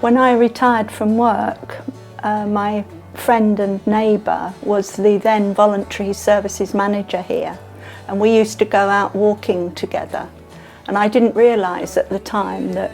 When I retired from work, my friend and neighbour was the then voluntary services manager here, and we used to go out walking together. And I didn't realise at the time that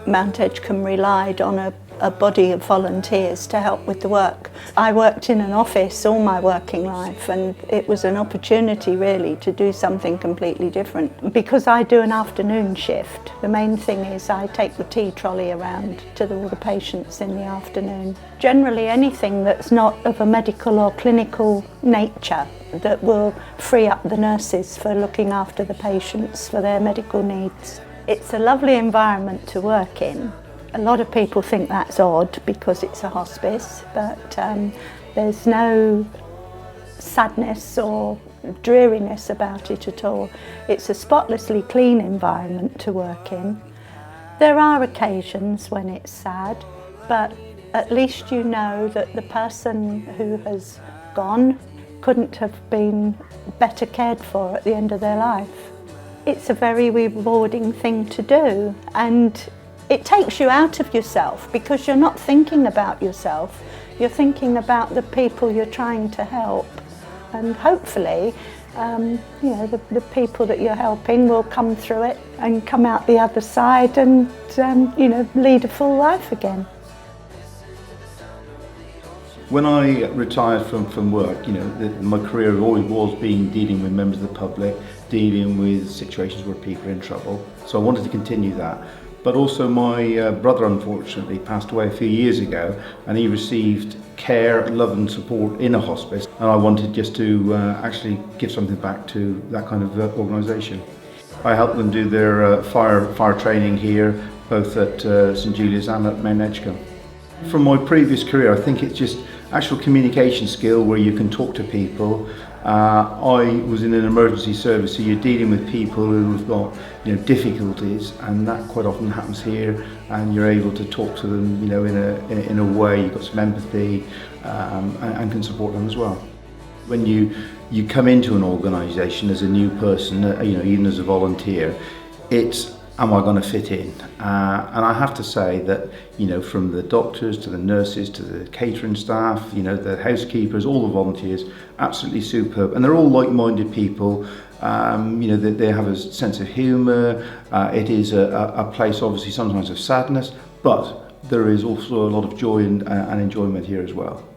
Mount Edgecombe relied on a body of volunteers to help with the work. I worked in an office all my working life, and it was an opportunity really to do something completely different. Because I do an afternoon shift, the main thing is I take the tea trolley around to all the patients in the afternoon. Generally anything that's not of a medical or clinical nature that will free up the nurses for looking after the patients for their medical needs. It's a lovely environment to work in. A lot of people think that's odd because it's a hospice, but there's no sadness or dreariness about it at all. It's a spotlessly clean environment to work in. There are occasions when it's sad, but at least you know that the person who has gone couldn't have been better cared for at the end of their life. It's a very rewarding thing to do, and it takes you out of yourself because you're not thinking about yourself, you're thinking about the people you're trying to help. And hopefully, the people that you're helping will come through it and come out the other side and, lead a full life again. When I retired from work, my career always was dealing with members of the public, dealing with situations where people are in trouble. So I wanted to continue that. But also my brother unfortunately passed away a few years ago, and he received care, love and support in a hospice, and I wanted just to actually give something back to that kind of organisation. I helped them do their fire training here, both at St Julia's and at Mount Edgecombe. From my previous career, I think it's just actual communication skill where you can talk to people. I was in an emergency service, so you're dealing with people who've got difficulties, and that quite often happens here, and you're able to talk to them in a way, you've got some empathy and can support them as well. When you come into an organisation as a new person, even as a volunteer, it's am I going to fit in? And I have to say that, from the doctors to the nurses to the catering staff, the housekeepers, all the volunteers, absolutely superb. And they're all like-minded people. They have a sense of humour. It is a place, obviously, sometimes of sadness, but there is also a lot of joy and enjoyment here as well.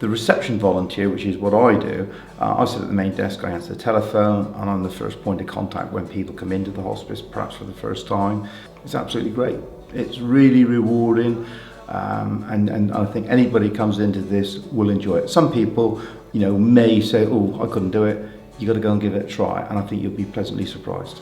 The reception volunteer, which is what I do, I sit at the main desk, I answer the telephone, and I'm the first point of contact when people come into the hospice, perhaps for the first time. It's absolutely great. It's really rewarding, and I think anybody who comes into this will enjoy it. Some people, may say, oh, I couldn't do it. You've got to go and give it a try, and I think you'll be pleasantly surprised.